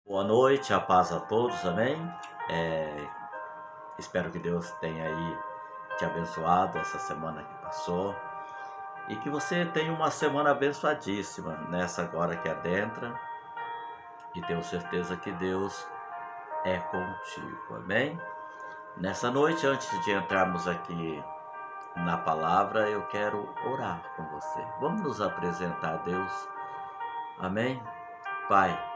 Boa noite, a paz a todos, amém? É, Espero que Deus tenha aí te abençoado essa semana que passou e que você tenha uma semana abençoadíssima nessa agora que adentra e tenho certeza que Deus é contigo, amém? Nessa noite, antes de entrarmos aqui na palavra, eu quero orar com você. Vamos nos apresentar a Deus, amém? Pai,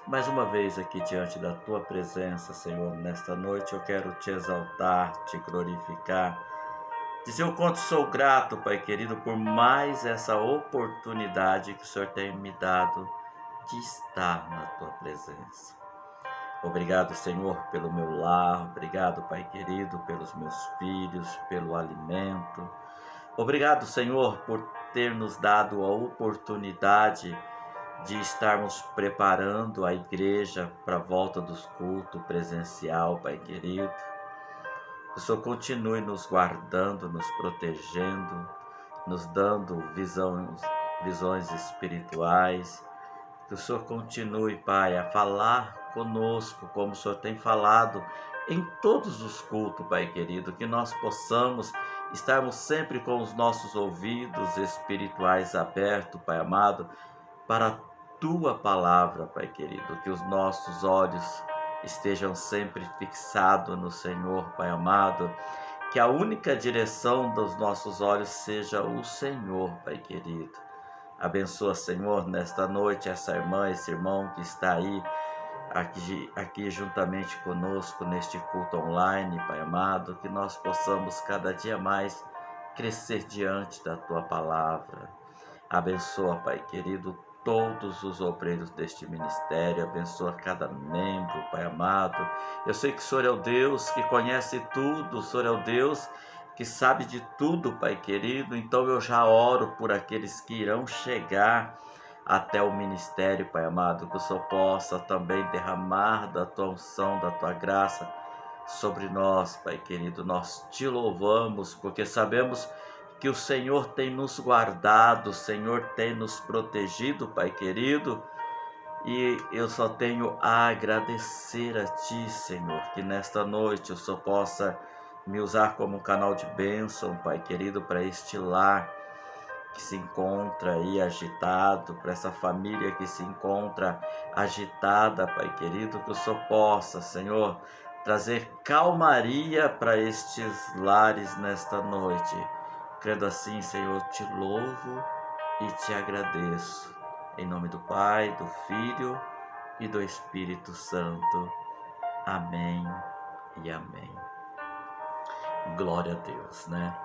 mais uma vez aqui diante da tua presença, Senhor, nesta noite eu quero te exaltar, te glorificar, dizer o quanto sou grato, Pai querido, por mais essa oportunidade que o Senhor tem me dado de estar na tua presença. Obrigado, Senhor, pelo meu lar, obrigado, Pai querido, pelos meus filhos, pelo alimento. Obrigado, Senhor, por ter nos dado a oportunidade de estarmos preparando a igreja para a volta dos cultos presencial, Pai querido. Que o Senhor continue nos guardando, nos protegendo, nos dando visões espirituais. Que o Senhor continue, Pai, a falar conosco, como o Senhor tem falado em todos os cultos, Pai querido. Que nós possamos estarmos sempre com os nossos ouvidos espirituais abertos, Pai amado, para a tua palavra, Pai querido, que os nossos olhos estejam sempre fixados no Senhor, Pai amado, que a única direção dos nossos olhos seja o Senhor, Pai querido. Abençoa, Senhor, nesta noite essa irmã, esse irmão que está aí, aqui juntamente conosco neste culto online, Pai amado, que nós possamos cada dia mais crescer diante da tua palavra. Abençoa, Pai querido, todos os obreiros deste ministério, abençoa cada membro, Pai amado. Eu sei que o Senhor é o Deus que conhece tudo, o Senhor é o Deus que sabe de tudo, Pai querido, então eu já oro por aqueles que irão chegar até o ministério, Pai amado, que o Senhor possa também derramar da tua unção, da tua graça sobre nós, Pai querido. Nós te louvamos porque sabemos que o Senhor tem nos guardado, o Senhor tem nos protegido, Pai querido, e eu só tenho a agradecer a Ti, Senhor, que nesta noite eu só possa me usar como um canal de bênção, Pai querido, para este lar que se encontra aí agitado, para essa família que se encontra agitada, Pai querido, que o Senhor possa, Senhor, trazer calmaria para estes lares nesta noite. Crendo assim, Senhor, te louvo e te agradeço. Em nome do Pai, do Filho e do Espírito Santo. Amém e amém. Glória a Deus, né?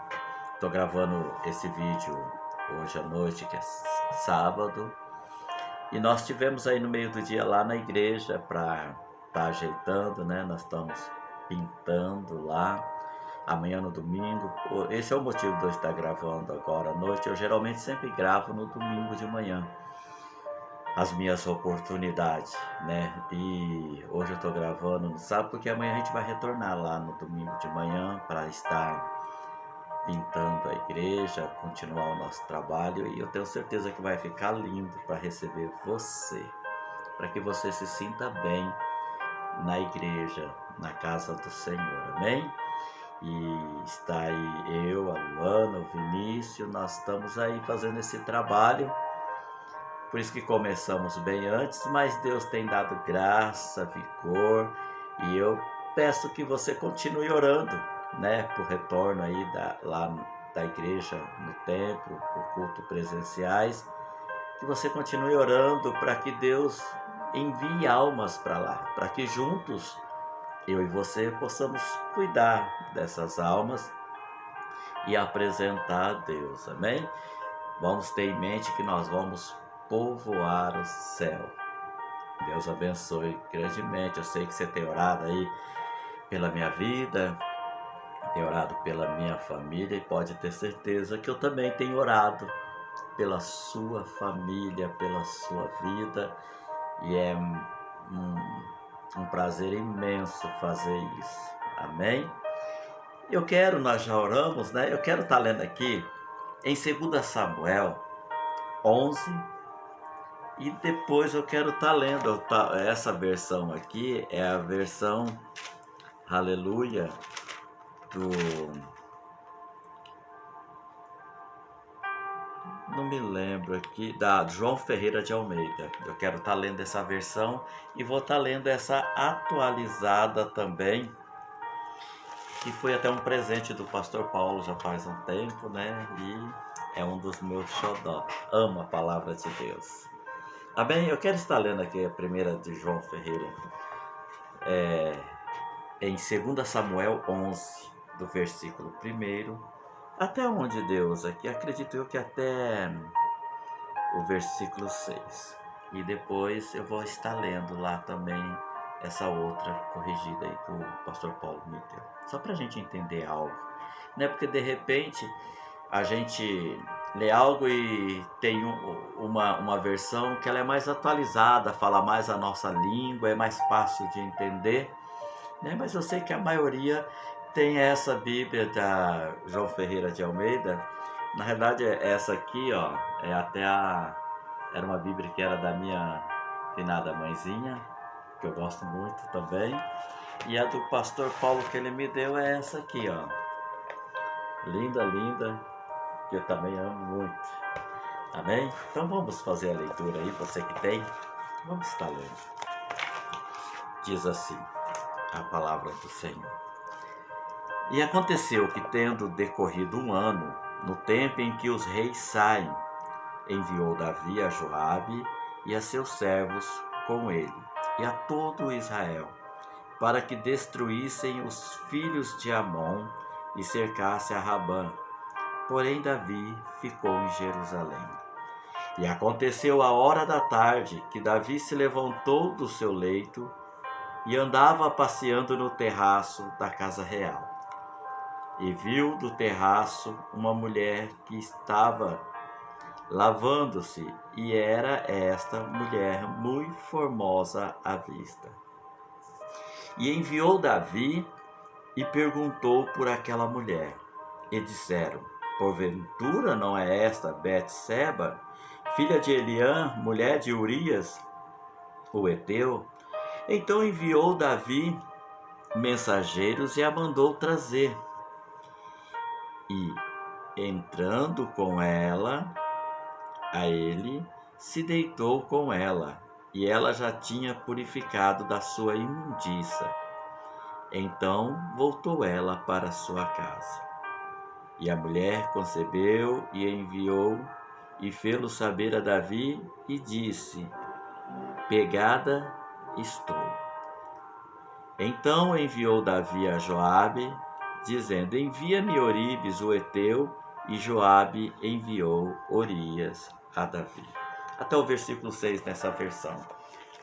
Estou gravando esse vídeo hoje à noite, que é sábado, e nós tivemos aí no meio do dia lá na igreja para estar ajeitando, né? Nós estamos pintando lá. Amanhã no domingo, esse é o motivo de eu estar gravando agora à noite. Eu geralmente sempre gravo no domingo de manhã as minhas oportunidades, né? E hoje eu estou gravando no sábado porque amanhã a gente vai retornar lá no domingo de manhã para estar pintando a igreja, continuar o nosso trabalho, e eu tenho certeza que vai ficar lindo para receber você, para que você se sinta bem na igreja, na casa do Senhor, amém? E está aí eu, a Luana, o Vinícius, nós estamos aí fazendo esse trabalho, por isso que começamos bem antes, mas Deus tem dado graça, vigor, e eu peço que você continue orando, né, por retorno aí lá da igreja, no templo, por culto presenciais, que você continue orando para que Deus envie almas para lá, para que juntos eu e você possamos cuidar dessas almas e apresentar a Deus, amém? Vamos ter em mente que nós vamos povoar o céu. Deus abençoe grandemente. Eu sei que você tem orado aí pela minha vida, tem orado pela minha família, e pode ter certeza que eu também tenho orado pela sua família, pela sua vida, e é um prazer imenso fazer isso, amém? Nós já oramos, né? Eu quero estar lendo aqui em 2 Samuel 11 E depois eu quero estar lendo essa versão aqui, é a versão, aleluia, do... Não me lembro aqui, da João Ferreira de Almeida. Eu quero estar lendo essa versão e vou estar lendo essa atualizada também, que foi até um presente do pastor Paulo já faz um tempo, né? E é um dos meus xodó. Amo a palavra de Deus. Amém? Eu quero estar lendo aqui a primeira de João Ferreira, em 2 Samuel 11, do versículo 1 até onde Deus aqui, acredito eu que até o versículo 6. E depois eu vou estar lendo lá também essa outra corrigida aí que o pastor Paulo me deu. Só para a gente entender algo, né? Porque de repente a gente lê algo e tem uma versão que ela é mais atualizada, fala mais a nossa língua, é mais fácil de entender, né? Mas eu sei que a maioria tem essa Bíblia da João Ferreira de Almeida. Na realidade, essa aqui, ó, era uma Bíblia que era da minha finada mãezinha, que eu gosto muito também. E a do pastor Paulo que ele me deu é essa aqui, ó. Linda, linda, que eu também amo muito. Amém? Então vamos fazer a leitura aí, você que tem. Vamos estar lendo. Diz assim a palavra do Senhor. E aconteceu que, tendo decorrido um ano, no tempo em que os reis saem, enviou Davi a Joabe e a seus servos com ele, e a todo Israel, para que destruíssem os filhos de Amon e cercassem a Rabã. Porém Davi ficou em Jerusalém. E aconteceu a hora da tarde que Davi se levantou do seu leito e andava passeando no terraço da casa real. E viu do terraço uma mulher que estava lavando-se, e era esta mulher muito formosa à vista. E enviou Davi e perguntou por aquela mulher. E disseram: porventura não é esta Betseba, filha de Eliã, mulher de Urias, o heteu? Então enviou Davi mensageiros e a mandou trazer. E, entrando com ela a ele, se deitou com ela, e ela já tinha purificado da sua imundícia. Então voltou ela para sua casa. E a mulher concebeu e enviou e fê-lo saber a Davi e disse: pegada estou. Então enviou Davi a Joabe, dizendo: envia-me Oribes o heteu, e Joabe enviou Urias a Davi. Até o versículo 6 nessa versão.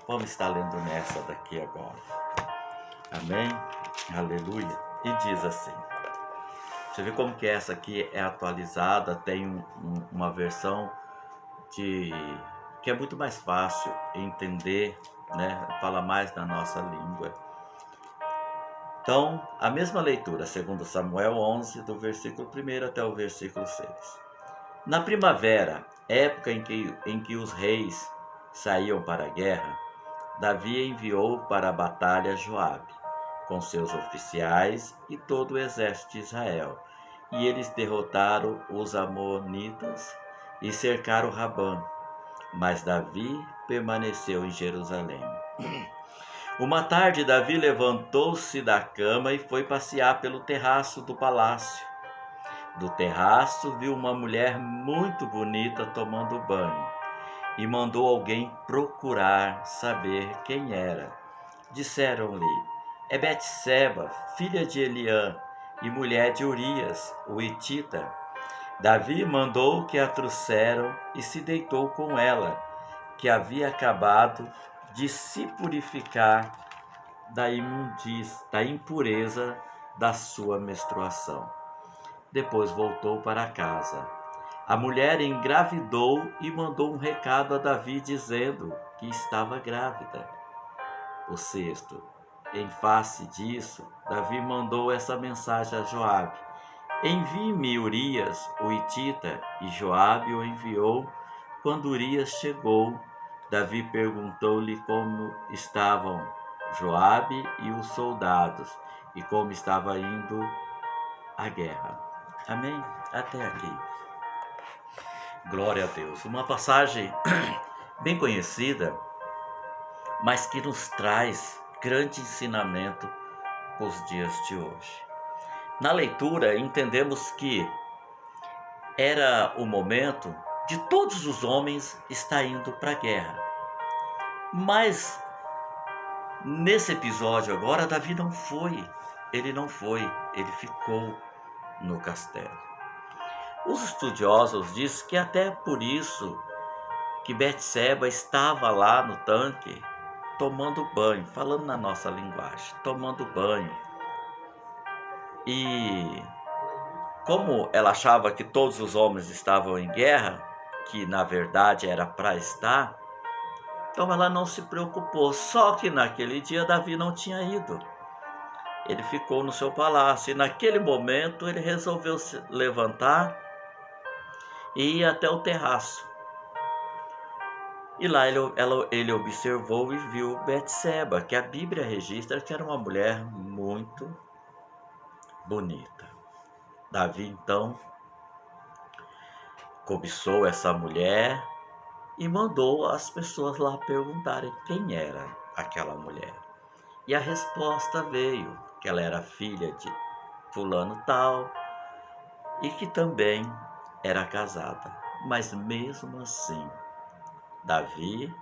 Vamos estar lendo nessa daqui agora. Amém? Aleluia. E diz assim. Você vê como que essa aqui é atualizada, tem uma versão que é muito mais fácil entender, né? Fala mais na nossa língua. Então, a mesma leitura, segundo Samuel 11, do versículo 1 até o versículo 6. Na primavera, época em que os reis saíam para a guerra, Davi enviou para a batalha Joabe, com seus oficiais e todo o exército de Israel. E eles derrotaram os amonitas e cercaram Rabã. Mas Davi permaneceu em Jerusalém. Uma tarde, Davi levantou-se da cama e foi passear pelo terraço do palácio. Do terraço viu uma mulher muito bonita tomando banho e mandou alguém procurar saber quem era. Disseram-lhe: é Betseba, filha de Eliã e mulher de Urias, o hitita. Davi mandou que a trouxeram e se deitou com ela, que havia acabado de se purificar da impureza da sua menstruação. Depois voltou para casa. A mulher engravidou e mandou um recado a Davi dizendo que estava grávida. O 6. Em face disso, Davi mandou essa mensagem a Joabe: envie-me Urias, o hitita. E Joabe o enviou. Quando Urias chegou, Davi perguntou-lhe como estavam Joabe e os soldados e como estava indo a guerra. Amém? Até aqui. Glória a Deus. Uma passagem bem conhecida, mas que nos traz grande ensinamento para os dias de hoje. Na leitura, entendemos que era o momento de todos os homens estar indo para a guerra. Mas nesse episódio agora, Davi não foi. Ele ficou no castelo. Os estudiosos dizem que até por isso que Betseba estava lá no tanque tomando banho, falando na nossa linguagem, tomando banho. E como ela achava que todos os homens estavam em guerra, que na verdade era para estar, então ela não se preocupou. Só que naquele dia Davi não tinha ido. Ele ficou no seu palácio e naquele momento ele resolveu se levantar e ir até o terraço. E lá ele observou e viu Betseba, que a Bíblia registra que era uma mulher muito bonita. Davi então cobiçou essa mulher e mandou as pessoas lá perguntarem quem era aquela mulher. E a resposta veio, que ela era filha de fulano tal e que também era casada. Mas mesmo assim, Davi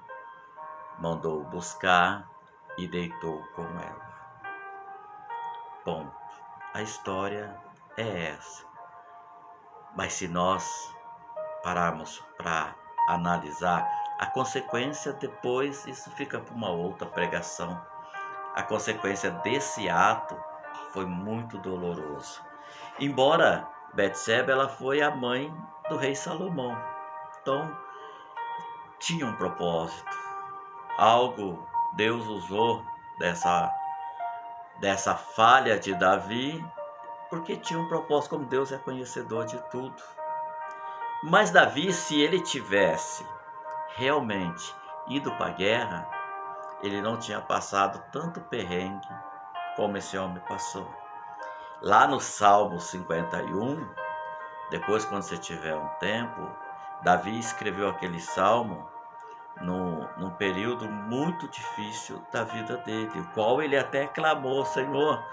mandou buscar e deitou com ela. Ponto. A história é essa. Mas se nós pararmos para analisar a consequência depois, isso fica para uma outra pregação. A consequência desse ato foi muito doloroso. Embora Betseba ela foi a mãe do rei Salomão, então tinha um propósito. Algo Deus usou dessa falha de Davi, porque tinha um propósito, como Deus é conhecedor de tudo. Mas Davi, se ele tivesse realmente ido para a guerra, ele não tinha passado tanto perrengue como esse homem passou. Lá no Salmo 51, depois quando você tiver um tempo, Davi escreveu aquele salmo num período muito difícil da vida dele, o qual ele até clamou: Senhor,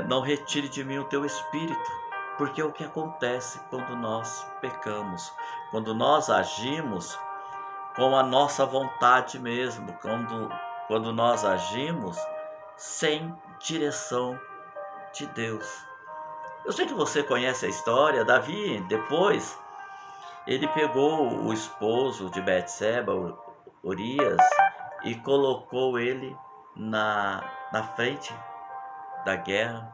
não retire de mim o teu espírito, porque é o que acontece quando nós pecamos, quando nós agimos com a nossa vontade mesmo, quando nós agimos sem direção de Deus. Eu sei que você conhece a história. Davi, depois, ele pegou o esposo de Betseba, Urias, e colocou ele na frente da guerra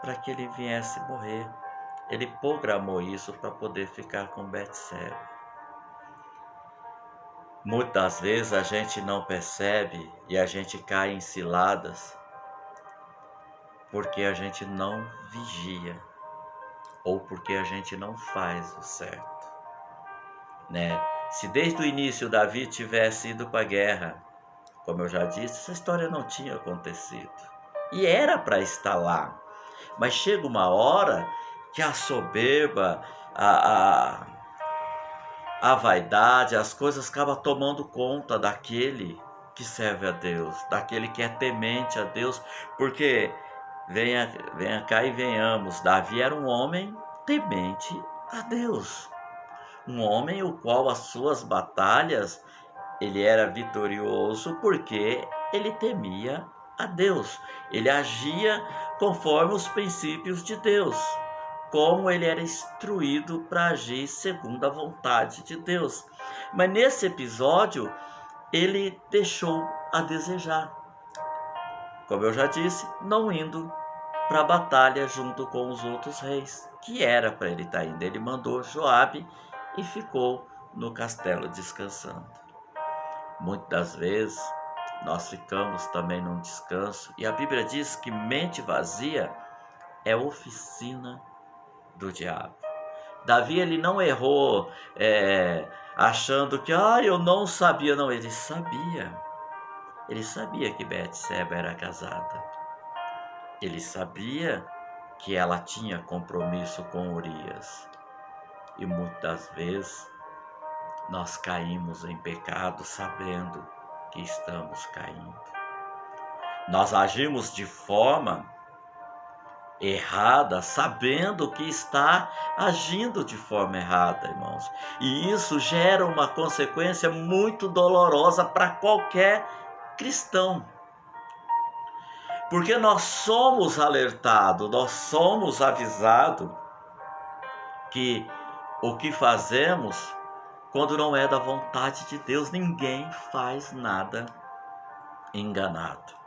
para que ele viesse morrer. Ele programou isso para poder ficar com Betseba. Muitas vezes a gente não percebe e a gente cai em ciladas porque a gente não vigia ou porque a gente não faz o certo, né? Se desde o início Davi tivesse ido para a guerra, como eu já disse, essa história não tinha acontecido. E era para estar lá. Mas chega uma hora que a soberba, a vaidade, as coisas acabam tomando conta daquele que serve a Deus, daquele que é temente a Deus, porque venha cá e venhamos, Davi era um homem temente a Deus, um homem o qual as suas batalhas ele era vitorioso porque ele temia a Deus, ele agia conforme os princípios de Deus, como ele era instruído para agir segundo a vontade de Deus. Mas nesse episódio, ele deixou a desejar. Como eu já disse, não indo para a batalha junto com os outros reis, que era para ele estar indo. Ele mandou Joabe e ficou no castelo descansando. Muitas vezes, nós ficamos também num descanso, e a Bíblia diz que mente vazia é oficina do diabo. Davi, ele não errou achando que, eu não sabia. Não, ele sabia. Ele sabia que Betseba era casada. Ele sabia que ela tinha compromisso com Urias. E muitas vezes nós caímos em pecado sabendo que estamos caindo. Nós agimos de forma errada, sabendo que está agindo de forma errada, irmãos. E isso gera uma consequência muito dolorosa para qualquer cristão. Porque nós somos alertados, nós somos avisados que o que fazemos, quando não é da vontade de Deus, ninguém faz nada enganado.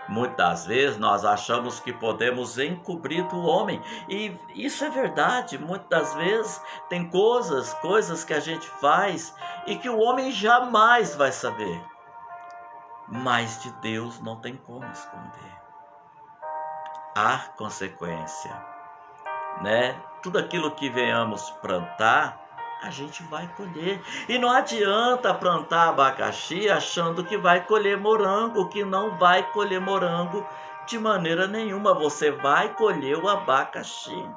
Muitas vezes nós achamos que podemos encobrir do homem, e isso é verdade. Muitas vezes tem coisas que a gente faz e que o homem jamais vai saber, mas de Deus não tem como esconder. Há consequência, né? Tudo aquilo que venhamos plantar, a gente vai colher. E não adianta plantar abacaxi achando que vai colher morango, que não vai colher morango de maneira nenhuma. Você vai colher o abacaxi.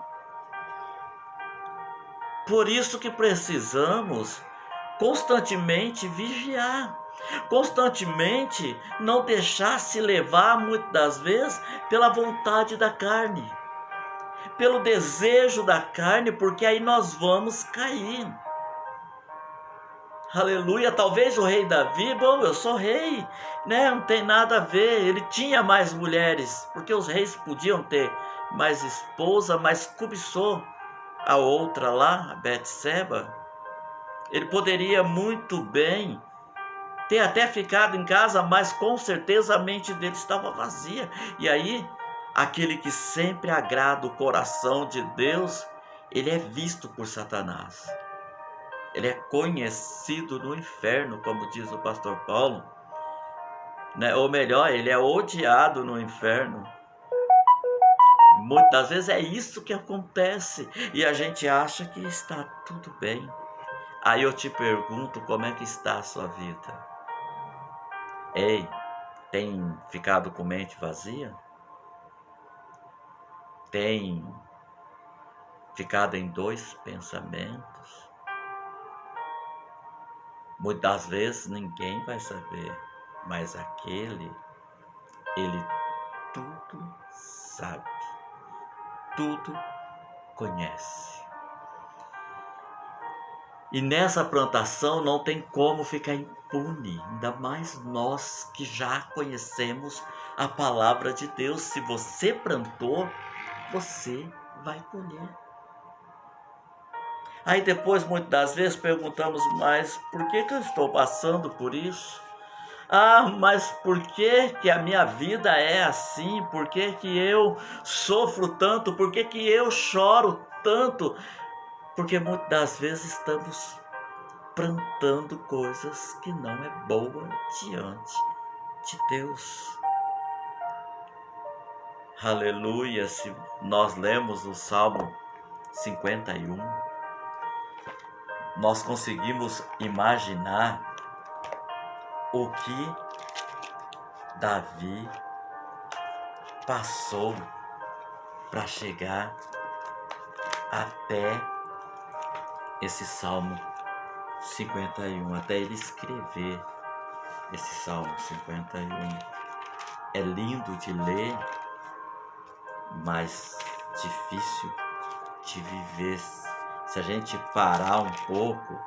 Por isso que precisamos constantemente vigiar, constantemente não deixar se levar, muitas das vezes, pela vontade da carne, pelo desejo da carne, porque aí nós vamos cair. Aleluia. Talvez o rei Davi, bom, eu sou rei, né? Não tem nada a ver. Ele tinha mais mulheres, porque os reis podiam ter mais esposa, mas cobiçou a outra lá, a Betseba. Ele poderia muito bem ter até ficado em casa, mas com certeza a mente dele estava vazia. E aí, aquele que sempre agrada o coração de Deus, ele é visto por Satanás. Ele é conhecido no inferno, como diz o pastor Paulo, né? Ou melhor, ele é odiado no inferno. Muitas vezes é isso que acontece e a gente acha que está tudo bem. Aí eu te pergunto, como é que está a sua vida? Ei, tem ficado com mente vazia? Tem ficado em dois pensamentos? Muitas vezes ninguém vai saber, mas ele tudo sabe, tudo conhece. E nessa plantação não tem como ficar impune, ainda mais nós que já conhecemos a palavra de Deus. Se você plantou, você vai colher. Aí depois, muitas das vezes, perguntamos, mas por que eu estou passando por isso? Mas por que a minha vida é assim? Por que eu sofro tanto? Por que eu choro tanto? Porque muitas das vezes estamos plantando coisas que não é boa diante de Deus. Aleluia! Se nós lemos o Salmo 51, nós conseguimos imaginar o que Davi passou para chegar até esse Salmo 51, até ele escrever esse Salmo 51. É lindo de ler, mas difícil de viver. Se a gente parar um pouco,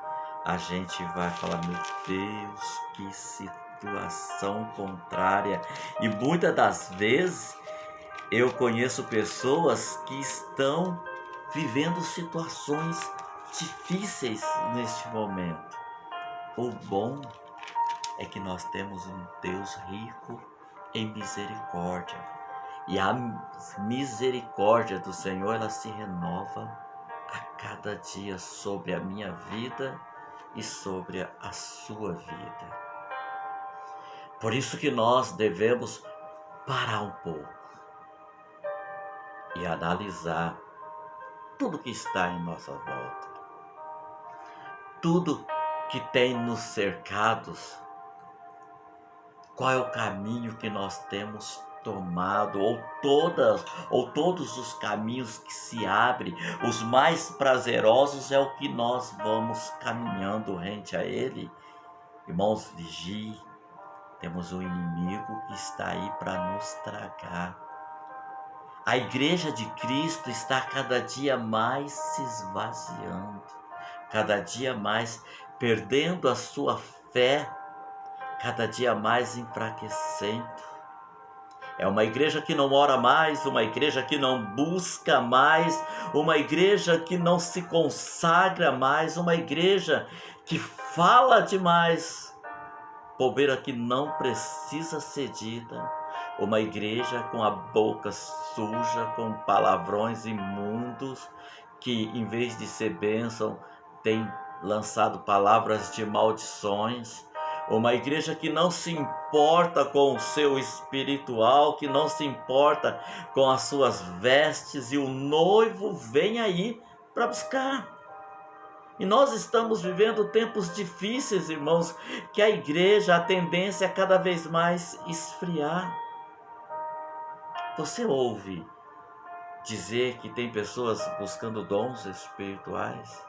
a gente vai falar, meu Deus, que situação contrária. E muitas das vezes eu conheço pessoas que estão vivendo situações difíceis neste momento. O bom é que nós temos um Deus rico em misericórdia. E a misericórdia do Senhor, ela se renova a cada dia sobre a minha vida e sobre a sua vida. Por isso que nós devemos parar um pouco e analisar tudo que está em nossa volta, tudo que tem nos cercados. Qual é o caminho que nós temos tomado, ou todos os caminhos que se abrem, os mais prazerosos é o que nós vamos caminhando rente a Ele. Irmãos, vigie, temos um inimigo que está aí para nos tragar. A igreja de Cristo está cada dia mais se esvaziando, cada dia mais perdendo a sua fé, cada dia mais enfraquecendo. É uma igreja que não ora mais, uma igreja que não busca mais, uma igreja que não se consagra mais, uma igreja que fala demais, bobeira que não precisa ser dita, uma igreja com a boca suja, com palavrões imundos, que em vez de ser bênção, tem lançado palavras de maldições. Uma igreja que não se importa com o seu espiritual, que não se importa com as suas vestes, e o noivo vem aí para buscar. E nós estamos vivendo tempos difíceis, irmãos, que a igreja, a tendência é cada vez mais esfriar. Você ouve dizer que tem pessoas buscando dons espirituais?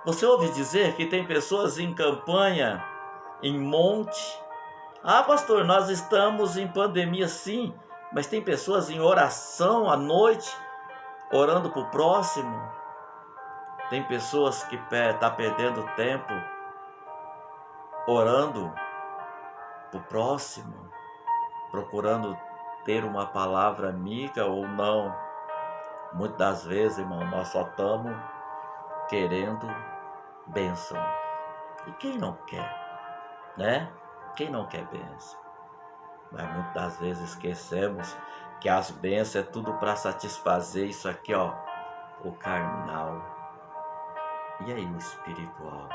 Você ouve dizer que tem pessoas em campanha, em monte? Ah, pastor, nós estamos em pandemia sim, mas tem pessoas em oração à noite, orando para o próximo? Tem pessoas que estão perdendo tempo orando para o próximo, procurando ter uma palavra amiga ou não. Muitas das vezes, irmão, nós só estamos querendo bênção. E quem não quer, né? Quem não quer bênção? Mas muitas das vezes esquecemos que as bênçãos é tudo para satisfazer isso aqui, ó, o carnal. E aí o espiritual?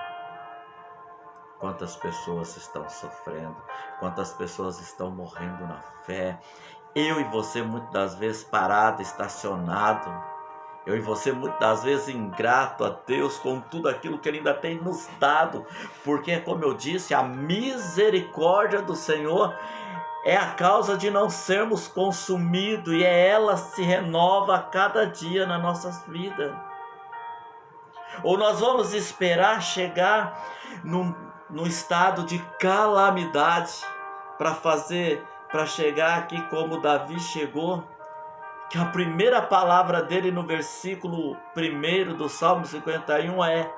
Quantas pessoas estão sofrendo? Quantas pessoas estão morrendo na fé? Eu e você muitas das vezes parado, estacionado. Eu e você muitas das vezes ingrato a Deus com tudo aquilo que Ele ainda tem nos dado. Porque, como eu disse, a misericórdia do Senhor é a causa de não sermos consumidos. E ela se renova a cada dia nas nossas vidas. Ou nós vamos esperar chegar num estado de calamidade para chegar aqui como Davi chegou, que a primeira palavra dele no versículo 1 do Salmo 51 é: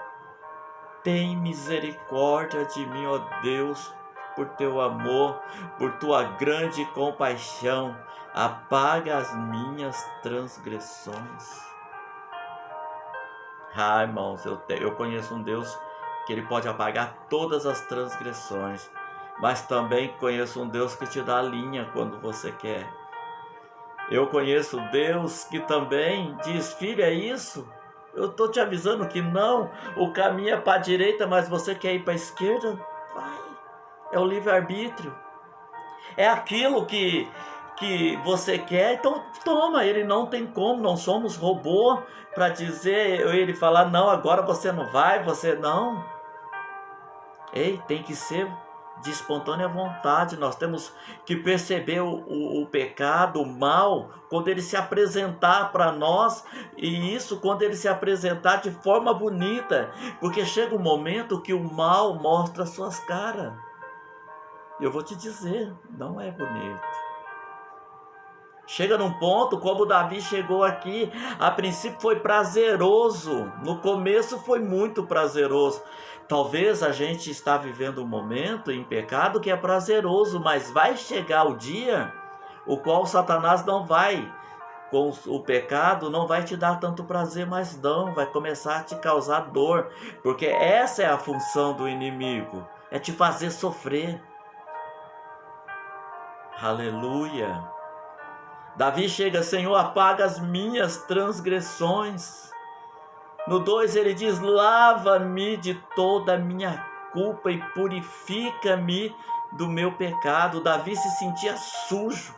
tem misericórdia de mim, ó Deus, por teu amor, por tua grande compaixão, apaga as minhas transgressões. Ah, irmãos, eu conheço um Deus que Ele pode apagar todas as transgressões, mas também conheço um Deus que te dá a linha quando você quer. Eu conheço Deus que também diz: filho, é isso? Eu estou te avisando que não, o caminho é para a direita, mas você quer ir para a esquerda? Vai, é o livre-arbítrio. É aquilo que você quer, então toma. Ele não tem como, não somos robô para dizer, ele falar: não, agora você não vai, você não. Ei, tem que ser de espontânea vontade. Nós temos que perceber o pecado, o mal, quando ele se apresentar para nós, e isso quando ele se apresentar de forma bonita, porque chega um momento que o mal mostra suas caras. Eu vou te dizer, não é bonito. Chega num ponto, como Davi chegou aqui, a princípio foi prazeroso, no começo foi muito prazeroso. Talvez a gente está vivendo um momento em pecado que é prazeroso, mas vai chegar o dia o qual Satanás não vai, com o pecado, não vai te dar tanto prazer, mas não, vai começar a te causar dor, porque essa é a função do inimigo, é te fazer sofrer. Aleluia! Davi chega: Senhor, apaga as minhas transgressões. No 2 ele diz: lava-me de toda a minha culpa e purifica-me do meu pecado. Davi se sentia sujo.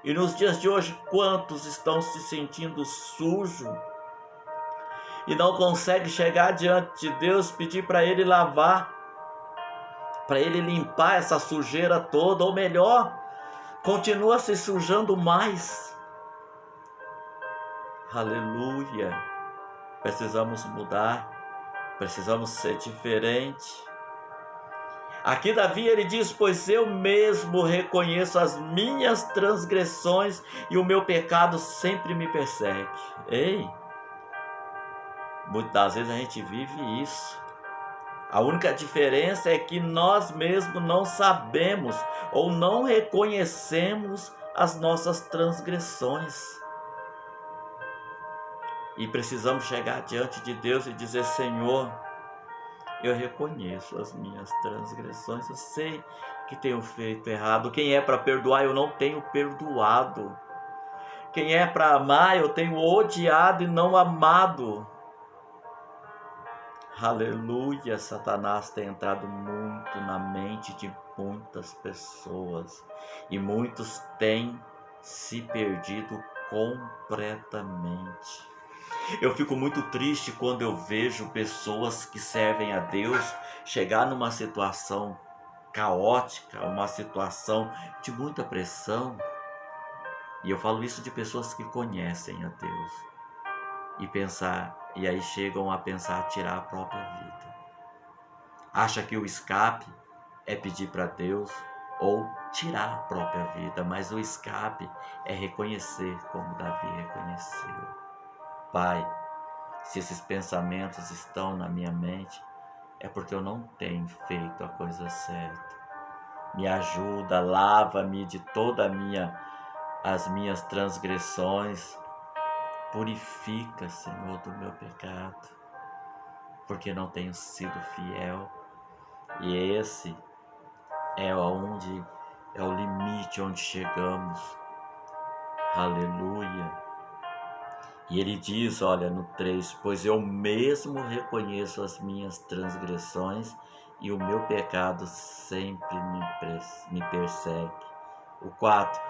E nos dias de hoje, quantos estão se sentindo sujos e não conseguem chegar diante de Deus, pedir para Ele lavar, para Ele limpar essa sujeira toda, ou melhor, continua se sujando mais. Aleluia! Precisamos mudar, precisamos ser diferente. Aqui Davi ele diz: pois eu mesmo reconheço as minhas transgressões e o meu pecado sempre me persegue. Ei, muitas vezes a gente vive isso. A única diferença é que nós mesmos não sabemos ou não reconhecemos as nossas transgressões. E precisamos chegar diante de Deus e dizer: Senhor, eu reconheço as minhas transgressões, eu sei que tenho feito errado. Quem é para perdoar, eu não tenho perdoado. Quem é para amar, eu tenho odiado e não amado. Aleluia, Satanás tem entrado muito na mente de muitas pessoas e muitos têm se perdido completamente. Eu fico muito triste quando eu vejo pessoas que servem a Deus chegar numa situação caótica, uma situação de muita pressão. E eu falo isso de pessoas que conhecem a Deus. E aí chegam a pensar tirar a própria vida. Acha que o escape é pedir para Deus ou tirar a própria vida, mas o escape é reconhecer como Davi reconheceu. Pai, se esses pensamentos estão na minha mente, é porque eu não tenho feito a coisa certa. Me ajuda, lava-me de todas as minhas transgressões. Purifica, Senhor, do meu pecado, porque não tenho sido fiel. E esse é o limite onde chegamos. Aleluia. E ele diz, olha, no 3, pois eu mesmo reconheço as minhas transgressões e o meu pecado sempre me persegue. O 4,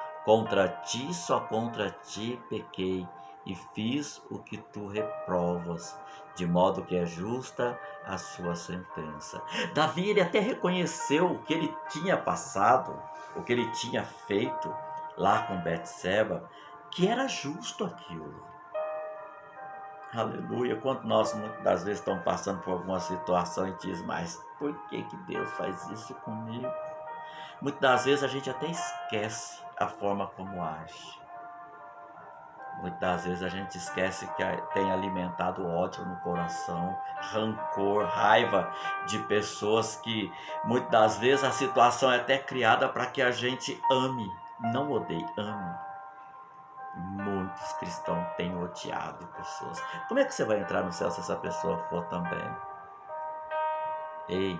só contra ti pequei e fiz o que tu reprovas, de modo que é justa a sua sentença. Davi, ele até reconheceu o que ele tinha passado, o que ele tinha feito lá com Betseba, que era justo aquilo. Aleluia. Quando nós muitas das vezes estamos passando por alguma situação e diz, mas por que Deus faz isso comigo? Muitas das vezes a gente até esquece a forma como age. Muitas das vezes a gente esquece que tem alimentado ódio no coração, rancor, raiva de pessoas que muitas das vezes a situação é até criada para que a gente ame, não odeie, ame. Muitos cristãos têm odiado pessoas. Como é que você vai entrar no céu se essa pessoa for também? Ei,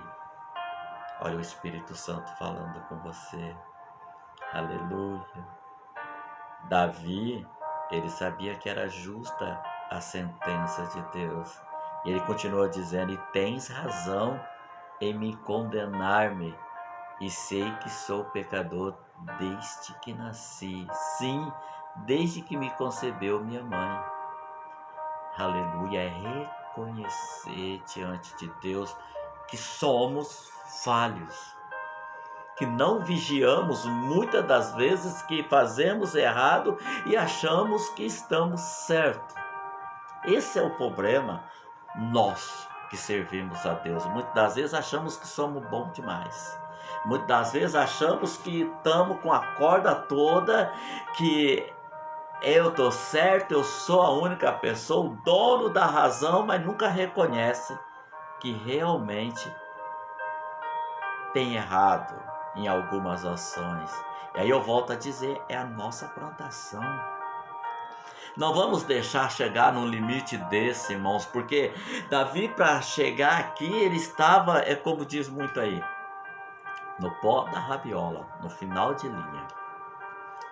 olha o Espírito Santo falando com você. Aleluia. Davi, ele sabia que era justa a sentença de Deus. E ele continua dizendo, e tens razão em me condenar-me, e sei que sou pecador desde que nasci. Sim, desde que me concebeu minha mãe. Aleluia, é reconhecer diante de Deus que somos falhos, que não vigiamos muitas das vezes, que fazemos errado e achamos que estamos certo. Esse é o problema, nós que servimos a Deus. Muitas das vezes achamos que somos bons demais. Muitas das vezes achamos que estamos com a corda toda, que eu estou certo, eu sou a única pessoa, o dono da razão, mas nunca reconhece que realmente tem errado em algumas ações. E aí eu volto a dizer, é a nossa plantação. Não vamos deixar chegar num limite desse, irmãos, porque Davi, para chegar aqui, ele estava, como diz muito aí, no pó da rabiola, no final de linha.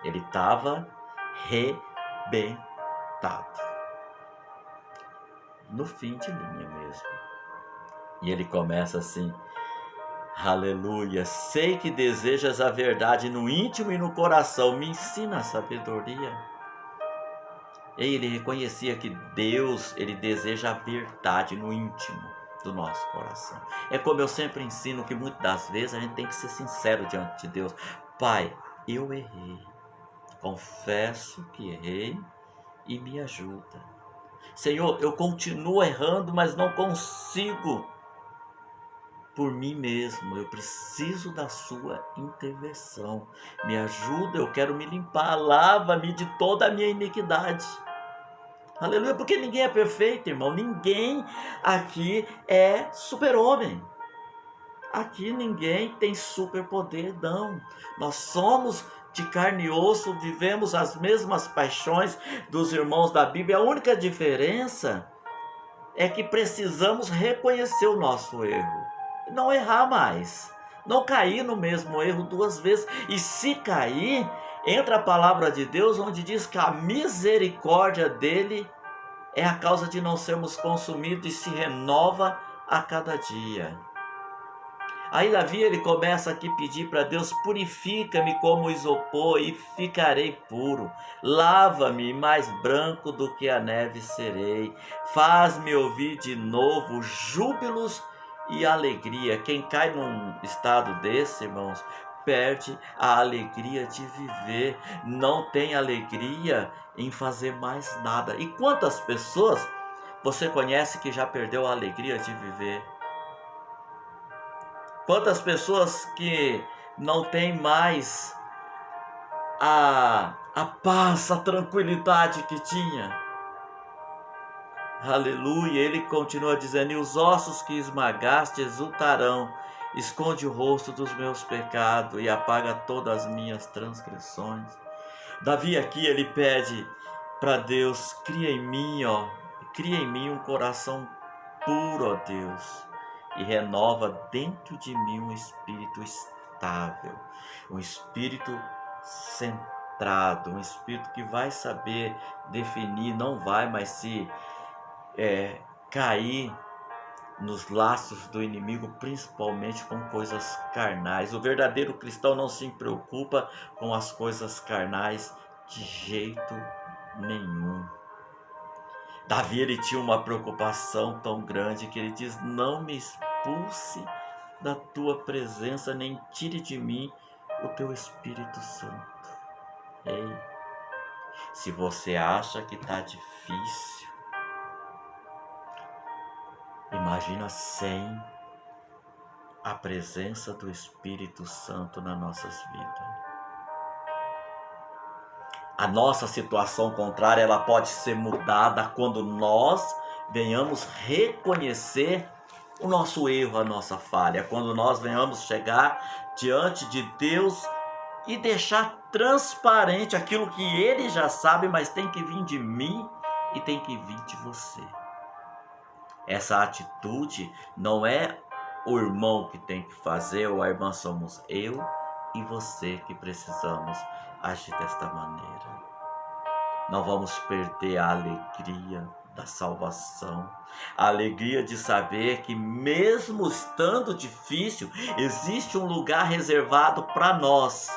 Ele estava rebentado. No fim de linha mesmo. E ele começa assim, Aleluia. Sei que desejas a verdade no íntimo e no coração. Me ensina a sabedoria. Ele reconhecia que Deus, ele deseja a verdade no íntimo do nosso coração. É como eu sempre ensino, que muitas das vezes a gente tem que ser sincero diante de Deus. Pai, eu errei. Confesso que errei e me ajuda. Senhor, eu continuo errando, mas não consigo por mim mesmo. Eu preciso da sua intervenção. Me ajuda, eu quero me limpar. Lava-me de toda a minha iniquidade. Aleluia, porque ninguém é perfeito, irmão. Ninguém aqui é super-homem. Aqui ninguém tem superpoder, não. Nós somos de carne e osso, vivemos as mesmas paixões dos irmãos da Bíblia. A única diferença é que precisamos reconhecer o nosso erro. Não errar mais. Não cair no mesmo erro duas vezes. E se cair, entra a palavra de Deus, onde diz que a misericórdia dele é a causa de não sermos consumidos e se renova a cada dia. Aí Davi, ele começa aqui a pedir para Deus: purifica-me como isopor e ficarei puro. Lava-me, mais branco do que a neve serei. Faz-me ouvir de novo júbilos e alegria. Quem cai num estado desse, irmãos, perde a alegria de viver. Não tem alegria em fazer mais nada. E quantas pessoas você conhece que já perdeu a alegria de viver? Quantas pessoas que não têm mais a paz, a tranquilidade que tinha? Aleluia, ele continua dizendo: e os ossos que esmagaste exultarão. Esconde o rosto dos meus pecados e apaga todas as minhas transgressões. Davi aqui, ele pede para Deus: cria em mim, cria em mim um coração puro, ó Deus, e renova dentro de mim um espírito estável, um espírito centrado, um espírito que vai saber definir, não vai mais se cair nos laços do inimigo, principalmente com coisas carnais. O verdadeiro cristão não se preocupa com as coisas carnais de jeito nenhum. Davi, ele tinha uma preocupação tão grande que ele diz: não me expulse da tua presença, nem tire de mim o teu Espírito Santo. Ei, se você acha que está difícil, imagina sem a presença do Espírito Santo nas nossas vidas. A nossa situação contrária, ela pode ser mudada quando nós venhamos reconhecer o nosso erro, a nossa falha. Quando nós venhamos chegar diante de Deus e deixar transparente aquilo que Ele já sabe, mas tem que vir de mim e tem que vir de você. Essa atitude não é o irmão que tem que fazer, ou a irmã, somos eu e você que precisamos agir desta maneira. Não vamos perder a alegria da salvação, a alegria de saber que mesmo estando difícil, existe um lugar reservado para nós,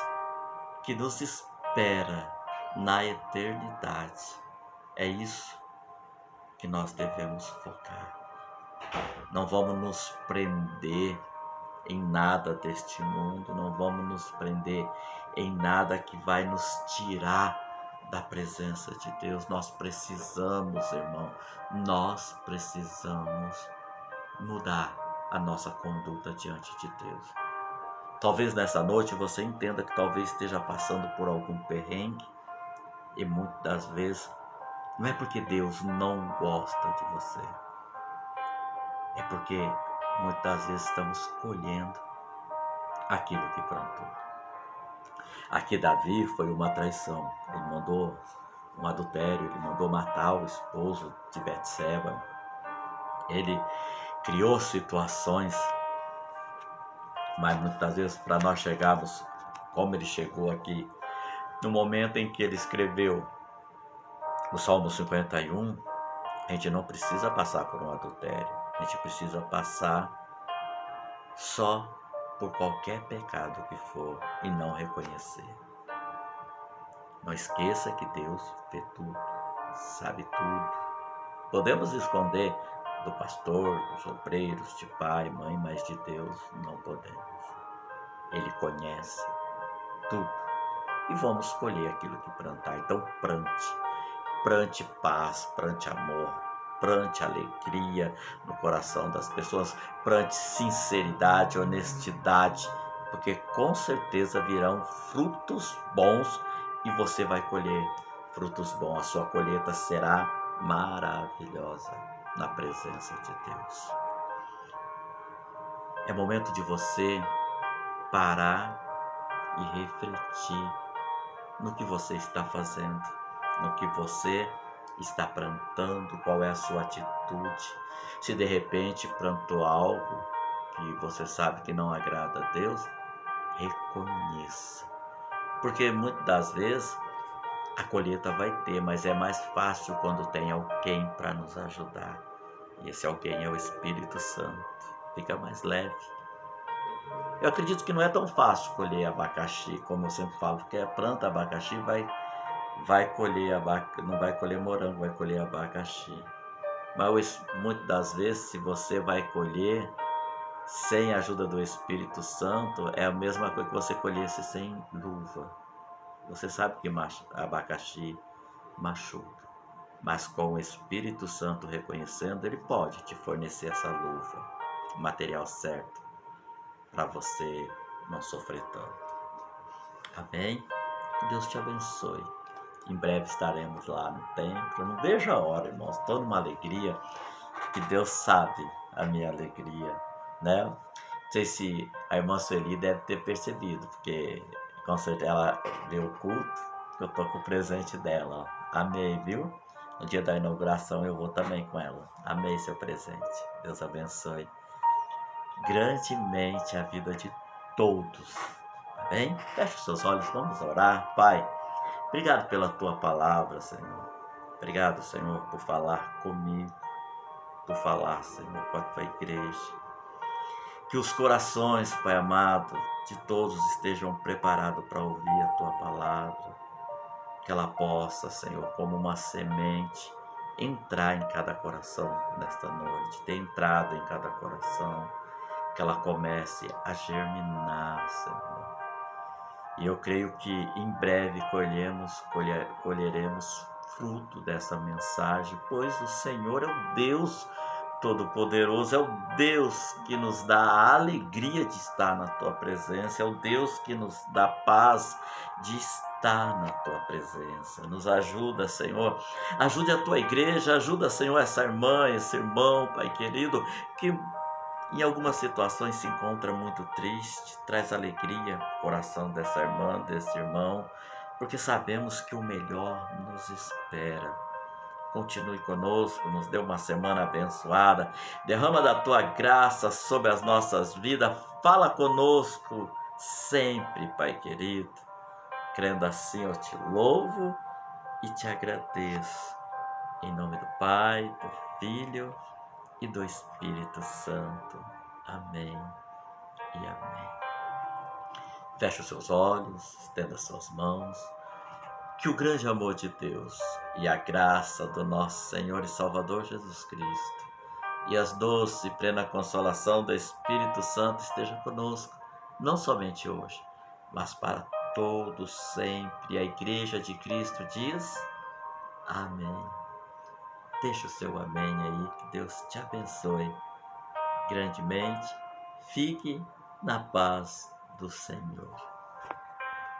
que nos espera na eternidade. É isso que nós devemos focar. Não vamos nos prender em nada deste mundo, não vamos nos prender em nada que vai nos tirar da presença de Deus. Nós precisamos, irmão, nós precisamos mudar a nossa conduta diante de Deus. Talvez nessa noite você entenda que talvez esteja passando por algum perrengue, e muitas das vezes não é porque Deus não gosta de você, é porque muitas das vezes estamos colhendo aquilo que plantou. Aqui Davi foi uma traição. Ele mandou um adultério, ele mandou matar o esposo de Betseba. Ele criou situações, mas muitas vezes para nós chegarmos como ele chegou aqui, no momento em que ele escreveu o Salmo 51, a gente não precisa passar por um adultério. A gente precisa passar só por qualquer pecado que for e não reconhecer. Não esqueça que Deus vê tudo, sabe tudo. Podemos esconder do pastor, dos obreiros, de pai, mãe, mas de Deus não podemos. Ele conhece tudo e vamos colher aquilo que plantar. Então plante paz, plante amor, plante alegria no coração das pessoas, plante sinceridade, honestidade, porque com certeza virão frutos bons e você vai colher frutos bons. A sua colheita será maravilhosa na presença de Deus. É momento de você parar e refletir no que você está fazendo, no que você está plantando, qual é a sua atitude. Se de repente plantou algo que você sabe que não agrada a Deus, reconheça. Porque muitas das vezes a colheita vai ter, mas é mais fácil quando tem alguém para nos ajudar. E esse alguém é o Espírito Santo. Fica mais leve. Eu acredito que não é tão fácil colher abacaxi, como eu sempre falo, porque a planta abacaxi vai colher não vai colher morango, vai colher abacaxi. Mas muitas das vezes, se você vai colher sem a ajuda do Espírito Santo, é a mesma coisa que você colhesse sem luva. Você sabe que abacaxi machuca, mas com o Espírito Santo reconhecendo, ele pode te fornecer essa luva, o material certo, para você não sofrer tanto. Amém? Que Deus te abençoe. Em breve estaremos lá no templo. Eu não vejo a hora, irmãos. Estou numa alegria que Deus sabe a minha alegria, né? Não sei se a irmã Sueli deve ter percebido, porque com certeza ela deu o culto, eu estou com o presente dela. Ó. Amei, viu? No dia da inauguração eu vou também com ela. Amei seu presente. Deus abençoe grandemente a vida de todos. Amém? Feche os seus olhos, vamos orar. Pai, obrigado pela tua palavra, Senhor. Obrigado, Senhor, por falar comigo, por falar, Senhor, com a tua igreja. Que os corações, Pai amado, de todos estejam preparados para ouvir a tua palavra. Que ela possa, Senhor, como uma semente, entrar em cada coração nesta noite, ter entrado em cada coração. Que ela comece a germinar, Senhor. E eu creio que em breve colheremos fruto dessa mensagem, pois o Senhor é o Deus Todo-Poderoso, é o Deus que nos dá a alegria de estar na Tua presença, é o Deus que nos dá paz de estar na Tua presença. Nos ajuda, Senhor, ajude a Tua igreja, ajuda, Senhor, essa irmã, esse irmão, Pai querido, que em algumas situações se encontra muito triste, traz alegria ao coração dessa irmã, desse irmão, porque sabemos que o melhor nos espera. Continue conosco, nos dê uma semana abençoada, derrama da Tua graça sobre as nossas vidas, fala conosco sempre, Pai querido. Crendo assim, eu te louvo e te agradeço. Em nome do Pai, do Filho e do Espírito Santo. Amém e amém. Feche os seus olhos, estenda suas mãos. Que o grande amor de Deus e a graça do nosso Senhor e Salvador Jesus Cristo e as doces e plena consolação do Espírito Santo esteja conosco, não somente hoje, mas para todos sempre. A Igreja de Cristo diz amém. Deixa o seu amém aí, que Deus te abençoe grandemente. Fique na paz do Senhor.